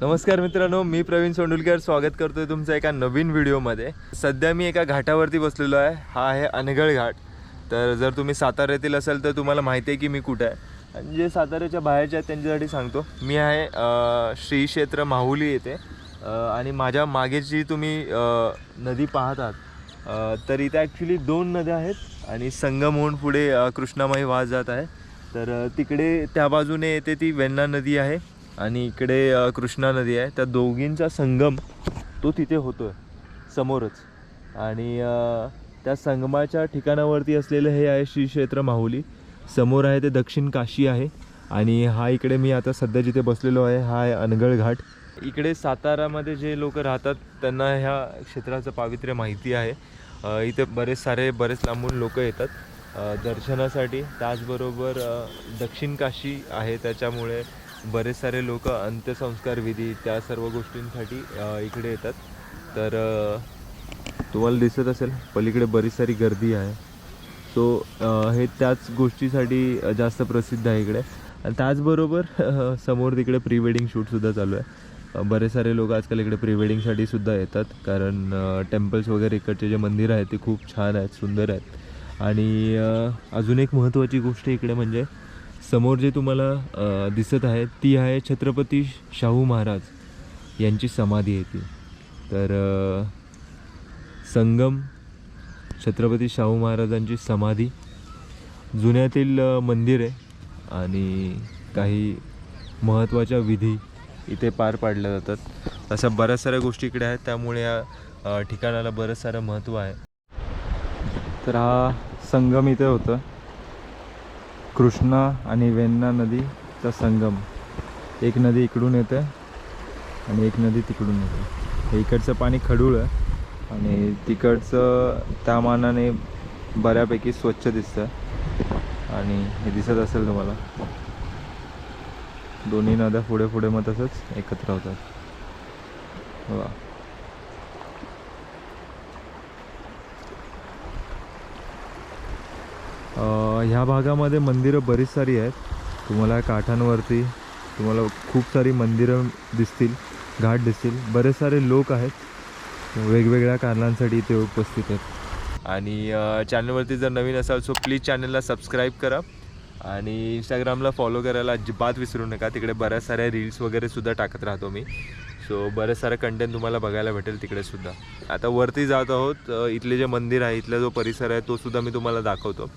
नमस्कार मित्रांनो, मी प्रवीण सोंडुलकर स्वागत करतोय तुमचं एका नवीन व्हिडिओमध्ये। सध्या मी एका घाटावरती बसलेलो आहे। हा आहे अनगळ घाट। तर जर तुम्ही सातारा येथील असाल तर तुम्हाला माहिती आहे की मी कुठे आहे। आणि जे साताऱ्याच्या बाहेरचे आहेत त्यांच्यासाठी सांगतो, मी आहे श्री क्षेत्र माहुली येथे। आणि माझ्या मागे जी तुम्ही नदी पाहत आहात, तर इथे ॲक्च्युली दोन नद्या आहेत आणि संगम होऊन पुढे कृष्णामाई वाहत जात आहे। तर तिकडे त्या बाजूने येते ती वेण्णा नदी आहे आणि इकडे कृष्णा नदी आहे। त्या दोघींचा संगम तो तिथे होतो आहे समोरच। आणि त्या संगमाच्या ठिकाणावरती असलेलं हे आहे श्री क्षेत्र माहुली। समोर आहे ते दक्षिण काशी आहे। आणि हा इकडे मी आता सध्या जिथे बसलेलो आहे हा आहे अनगळ घाट। इकडे सातारामध्ये जे लोक राहतात त्यांना ह्या क्षेत्राचं पावित्र्य माहिती आहे। इथे बरेच लांबून लोक येतात दर्शनासाठी। त्याचबरोबर दक्षिण काशी आहे, त्याच्यामुळे बरेच सारे लोक अंत्यसंस्कार विधी त्या सर्व गोष्टींसाठी इकडे येतात। तर तुम्हाला दिसत असेल पलीकडे बरीच सारी गर्दी आहे। सो हे त्याच गोष्टीसाठी जास्त प्रसिद्ध आहे इकडे। आणि त्याचबरोबर समोर तिकडे प्री वेडिंग शूटसुद्धा चालू आहे। बरेच सारे लोक आजकाल इकडे प्री वेडिंगसाठी सुद्धा येतात, कारण टेम्पल्स वगैरे इकडचे जे मंदिर आहेत ते खूप छान आहेत, सुंदर आहेत। आणि अजून एक महत्त्वाची गोष्ट इकडे म्हणजे समोर जे तुम्हाला दिसत आहे ती आहे छत्रपती शाहू महाराज यांची समाधी आहे ती। तर संगम, छत्रपती शाहू महाराजांची समाधी, जुन्यातील मंदिर आहे आणि काही महत्त्वाच्या विधी इथे पार पाडल्या जातात। अशा बऱ्याच साऱ्या गोष्टी इकडे आहेत, त्यामुळे या ठिकाणाला बरंच सारं महत्त्व आहे। तर हा संगम इथे होतं, कृष्णा आणि वेण्णा नदीचा संगम। एक नदी इकडून येते आणि एक नदी तिकडून येते। हे इकडचं पाणी खडूळ आहे आणि तिकडचं त्या मानाने बऱ्यापैकी स्वच्छ दिसतं। आणि हे दिसत असेल तुम्हाला, दोन्ही नद्या पुढे पुढे मग तसंच एकत्र होतात। वा, ह्या भागामध्ये मंदिरं बरीच सारी आहेत। तुम्हाला काठांवरती तुम्हाला खूप सारी मंदिरं दिसतील, घाट दिसतील। बरेच सारे लोक आहेत, वेगवेगळ्या कारणांसाठी इथे उपस्थित आहेत। आणि चॅनलवरती जर नवीन असाल सो प्लीज चॅनलला सबस्क्राईब करा आणि इंस्टाग्रामला फॉलो करायला अजिबात विसरू नका। तिकडे बऱ्याच साऱ्या रील्स वगैरे सुद्धा टाकत राहतो मी। सो बरेच सारं कंटेंट तुम्हाला बघायला भेटेल तिकडे सुद्धा। आता वरती जात आहोत, इथले जे मंदिर आहे, इथला जो परिसर आहे तो सुद्धा मी तुम्हाला दाखवतो।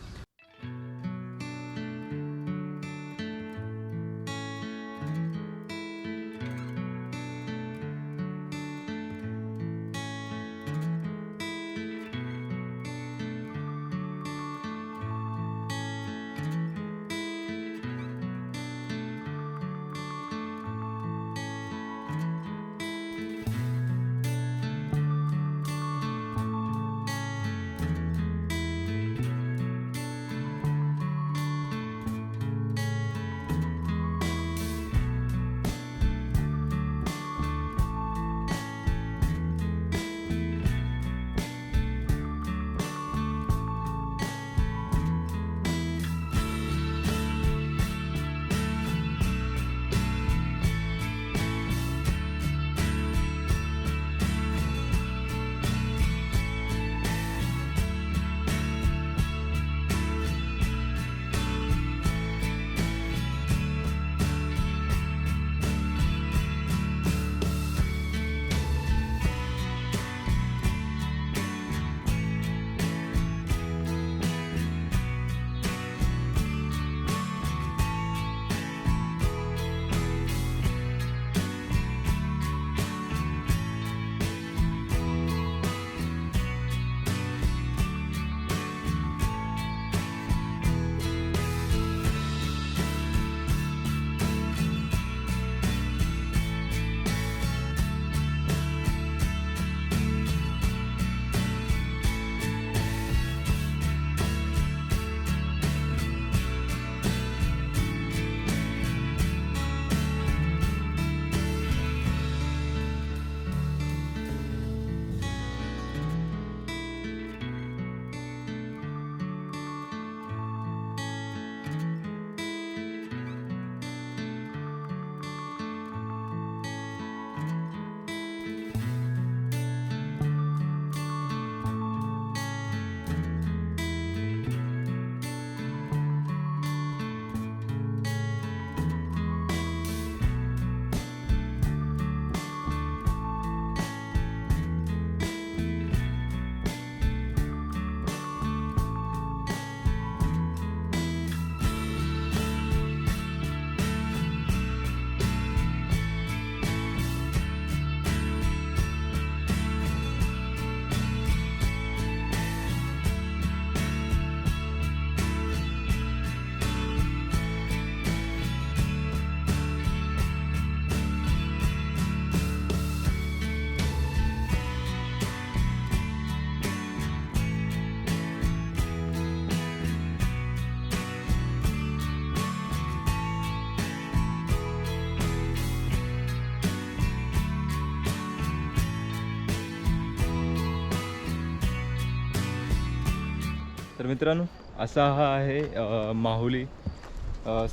तर मित्रांनो, असा हा आहे माहुली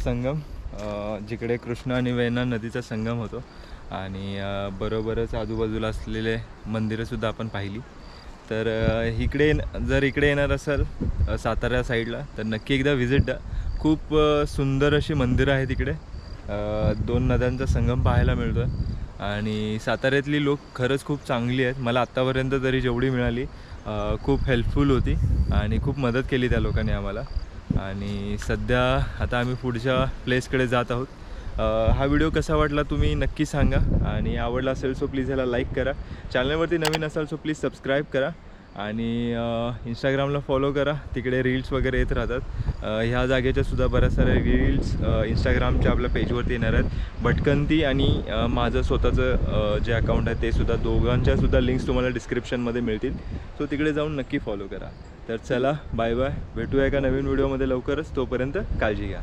संगम, जिकडे कृष्ण आणि वेण्णा नदीचा संगम होतो. आणि बरोबरच आजूबाजूला असलेले मंदिरंसुद्धा आपण पाहिली. तर इकडे जर इकडे येणार असाल सातारा साईडला तर नक्की एकदा व्हिजिट द्या. खूप सुंदर अशी मंदिरं आहेत इकडे. 2 नद्यांचा संगम पाहायला मिळतो आहे. आणि साताऱ्यातली लोक खरंच खूप चांगली आहेत. मला आत्तापर्यंत तरी जेवढी मिळाली खूप हेल्पफुल होती आणि खूप मदत केली त्या लोकांनी आम्हाला. आणि सध्या आता आम्ही पुढच्या प्लेसकडे जात आहोत. हा व्हिडिओ कसा वाटला तुम्ही नक्की सांगा. आणि आवडला असेल सो प्लीज ह्याला लाईक करा. चॅनलवरती नवीन असाल सो प्लीज सबस्क्राईब करा. आणि इंस्टाग्रामला फॉलो करा, तिकडे रील्स वगैरे येत राहतात. ह्या जागेच्यासुद्धा बऱ्याच साऱ्या रील्स इंस्टाग्रामच्या आपल्या पेजवरती येणार आहेत. भटकंती आणि माझं स्वतःचं जे अकाउंट आहे ते सुद्धा, दोघांच्यासुद्धा लिंक्स तुम्हाला डिस्क्रिप्शनमध्ये मिळतील. सो तिकडे जाऊन नक्की फॉलो करा. तर चला, बाय बाय. भेटूया एका नवीन व्हिडिओमध्ये लवकरच. तोपर्यंत काळजी घ्या.